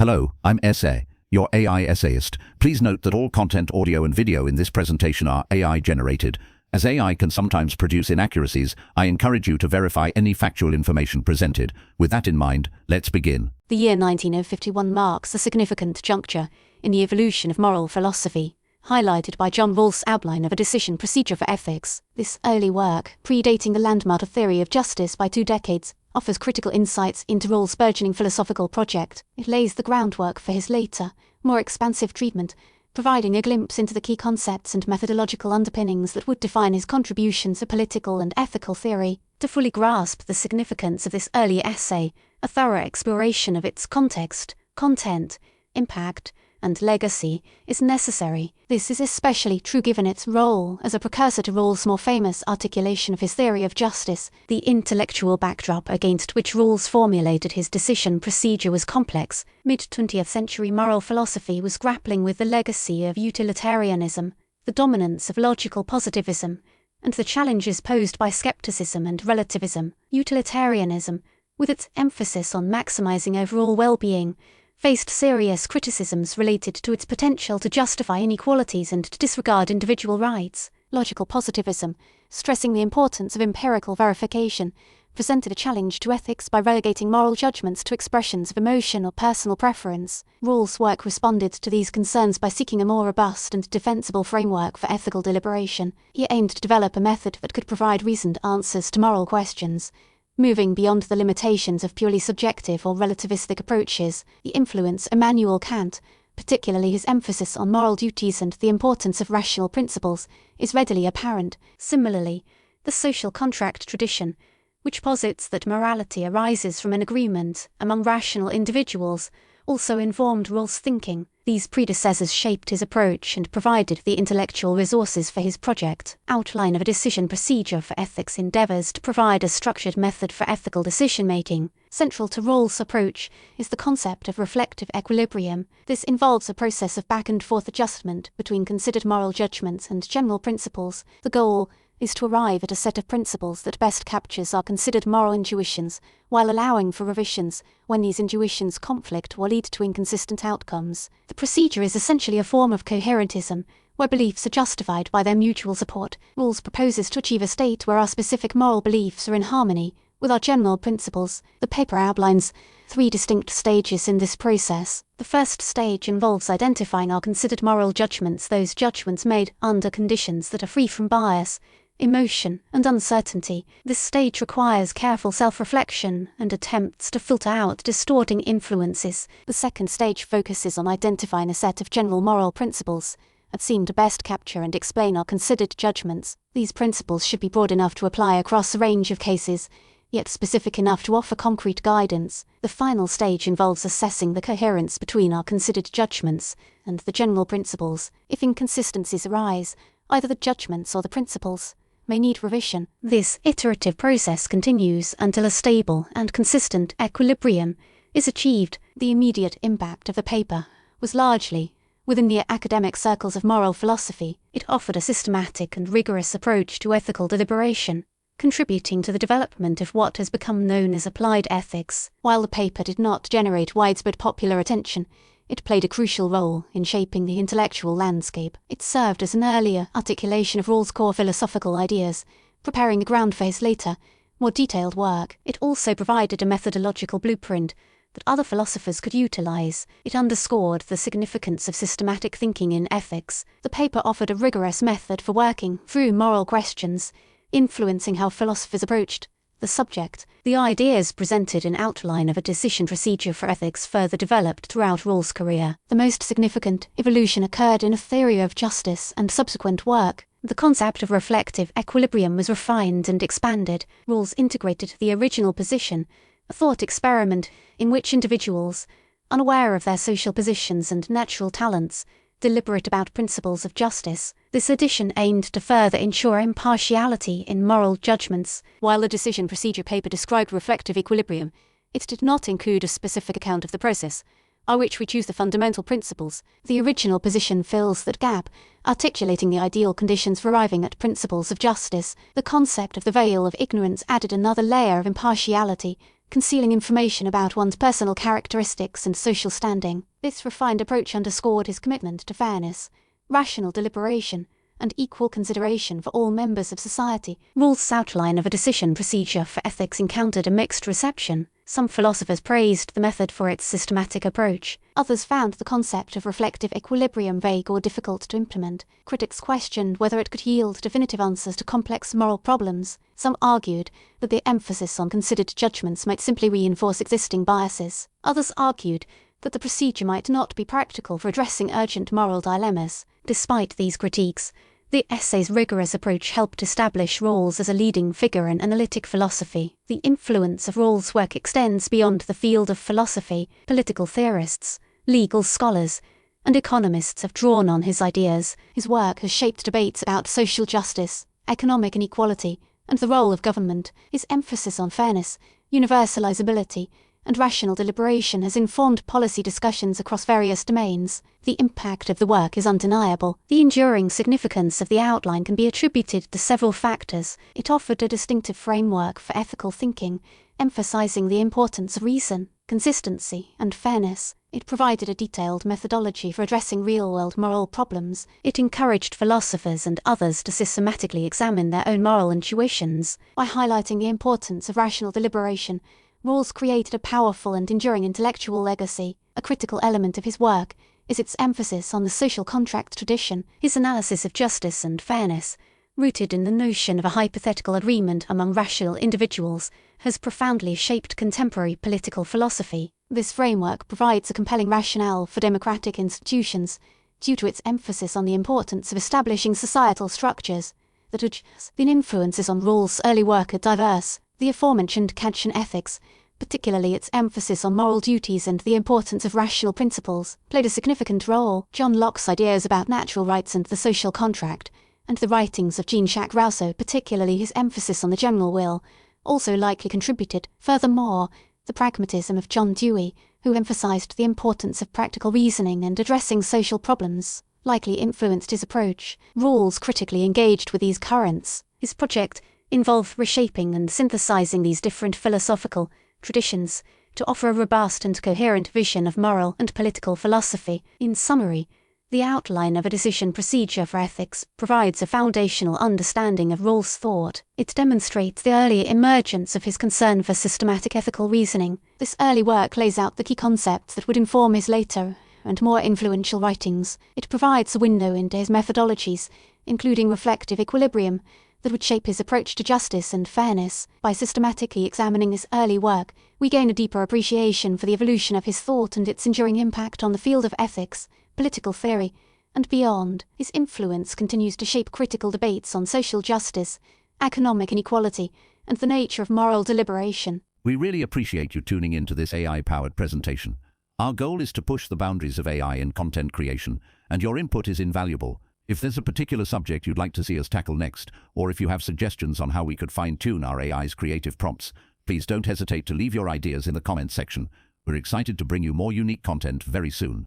Hello, I'm Essay, your AI essayist. Please note that all content, audio and video in this presentation are AI generated. As AI can sometimes produce inaccuracies, I encourage you to verify any factual information presented. With that in mind, let's begin. The year 1951 marks a significant juncture in the evolution of moral philosophy, highlighted by John Rawls' outline of a decision procedure for ethics. This early work, predating the landmark theory of justice by 2 decades, offers critical insights into Rawls' burgeoning philosophical project. It lays the groundwork for his later, more expansive treatment, providing a glimpse into the key concepts and methodological underpinnings that would define his contributions to political and ethical theory. To fully grasp the significance of this early essay, a thorough exploration of its context, content, impact, and legacy is necessary. This is especially true given its role as a precursor to Rawls' more famous articulation of his theory of justice. The intellectual backdrop against which Rawls formulated his decision procedure was complex. Mid-20th century moral philosophy was grappling with the legacy of utilitarianism, the dominance of logical positivism, and the challenges posed by skepticism and relativism. Utilitarianism, with its emphasis on maximizing overall well-being, faced serious criticisms related to its potential to justify inequalities and to disregard individual rights. Logical positivism, stressing the importance of empirical verification, presented a challenge to ethics by relegating moral judgments to expressions of emotion or personal preference. Rawls' work responded to these concerns by seeking a more robust and defensible framework for ethical deliberation. He aimed to develop a method that could provide reasoned answers to moral questions, moving beyond the limitations of purely subjective or relativistic approaches. The influence of Immanuel Kant, particularly his emphasis on moral duties and the importance of rational principles, is readily apparent. Similarly, the social contract tradition, which posits that morality arises from an agreement among rational individuals, also informed Rawls' thinking. These predecessors shaped his approach and provided the intellectual resources for his project. Outline of a decision procedure for ethics endeavors to provide a structured method for ethical decision-making. Central to Rawls' approach is the concept of reflective equilibrium. This involves a process of back-and-forth adjustment between considered moral judgments and general principles. The goal is to arrive at a set of principles that best captures our considered moral intuitions, while allowing for revisions when these intuitions conflict or lead to inconsistent outcomes. The procedure is essentially a form of coherentism, where beliefs are justified by their mutual support. Rawls proposes to achieve a state where our specific moral beliefs are in harmony with our general principles. The paper outlines 3 distinct stages in this process. The first stage involves identifying our considered moral judgments, those judgments made under conditions that are free from bias, emotion, and uncertainty. This stage requires careful self-reflection and attempts to filter out distorting influences. The second stage focuses on identifying a set of general moral principles that seem to best capture and explain our considered judgments. These principles should be broad enough to apply across a range of cases, yet specific enough to offer concrete guidance. The final stage involves assessing the coherence between our considered judgments and the general principles. If inconsistencies arise, either the judgments or the principles may need revision. This iterative process continues until a stable and consistent equilibrium is achieved. The immediate impact of the paper was largely within the academic circles of moral philosophy. It offered a systematic and rigorous approach to ethical deliberation, contributing to the development of what has become known as applied ethics. While the paper did not generate widespread popular attention, it played a crucial role in shaping the intellectual landscape. It served as an earlier articulation of Rawls' core philosophical ideas, preparing the ground for his later, more detailed work. It also provided a methodological blueprint that other philosophers could utilize. It underscored the significance of systematic thinking in ethics. The paper offered a rigorous method for working through moral questions, influencing how philosophers approached the subject. The ideas presented in outline of a decision procedure for ethics further developed throughout Rawls' career. The most significant evolution occurred in a theory of justice and subsequent work. The concept of reflective equilibrium was refined and expanded. Rawls integrated the original position, a thought experiment in which individuals, unaware of their social positions and natural talents, deliberate about principles of justice. This addition aimed to further ensure impartiality in moral judgments. While the decision procedure paper described reflective equilibrium, it did not include a specific account of the process by which we choose the fundamental principles. The original position fills that gap, articulating the ideal conditions for arriving at principles of justice. The concept of the veil of ignorance added another layer of impartiality concealing information about one's personal characteristics and social standing. This refined approach underscored his commitment to fairness, rational deliberation, and equal consideration for all members of society. Rawls' outline of a decision procedure for ethics encountered a mixed reception. Some philosophers praised the method for its systematic approach. Others found the concept of reflective equilibrium vague or difficult to implement. Critics questioned whether it could yield definitive answers to complex moral problems. Some argued that the emphasis on considered judgments might simply reinforce existing biases. Others argued that the procedure might not be practical for addressing urgent moral dilemmas. Despite these critiques, the essay's rigorous approach helped establish Rawls as a leading figure in analytic philosophy. The influence of Rawls' work extends beyond the field of philosophy. Political theorists, legal scholars, and economists have drawn on his ideas. His work has shaped debates about social justice, economic inequality, and the role of government. His emphasis on fairness, universalizability, and rational deliberation has informed policy discussions across various domains. The impact of the work is undeniable. The enduring significance of the outline can be attributed to several factors. It offered a distinctive framework for ethical thinking, emphasizing the importance of reason, consistency, and fairness. It provided a detailed methodology for addressing real-world moral problems. It encouraged philosophers and others to systematically examine their own moral intuitions. By highlighting the importance of rational deliberation, Rawls created a powerful and enduring intellectual legacy. A critical element of his work is its emphasis on the social contract tradition. His analysis of justice and fairness, rooted in the notion of a hypothetical agreement among rational individuals, has profoundly shaped contemporary political philosophy. This framework provides a compelling rationale for democratic institutions due to its emphasis on the importance of establishing societal structures that adjust. The influences on Rawls' early work are diverse. The aforementioned Kantian ethics, particularly its emphasis on moral duties and the importance of rational principles, played a significant role. John Locke's ideas about natural rights and the social contract, and the writings of Jean-Jacques Rousseau, particularly his emphasis on the general will, also likely contributed. Furthermore, the pragmatism of John Dewey, who emphasized the importance of practical reasoning and addressing social problems, likely influenced his approach. Rawls critically engaged with these currents. His project involved reshaping and synthesizing these different philosophical traditions to offer a robust and coherent vision of moral and political philosophy. In summary, the outline of a decision procedure for ethics provides a foundational understanding of Rawls' thought. It demonstrates the early emergence of his concern for systematic ethical reasoning. This early work lays out the key concepts that would inform his later and more influential writings. It provides a window into his methodologies, including reflective equilibrium, that would shape his approach to justice and fairness. By systematically examining his early work, we gain a deeper appreciation for the evolution of his thought and its enduring impact on the field of ethics, political theory, and beyond. His influence continues to shape critical debates on social justice, economic inequality, and the nature of moral deliberation. We really appreciate you tuning into this AI-powered presentation. Our goal is to push the boundaries of AI in content creation, and your input is invaluable. If there's a particular subject you'd like to see us tackle next, or if you have suggestions on how we could fine-tune our AI's creative prompts, please don't hesitate to leave your ideas in the comments section. We're excited to bring you more unique content very soon.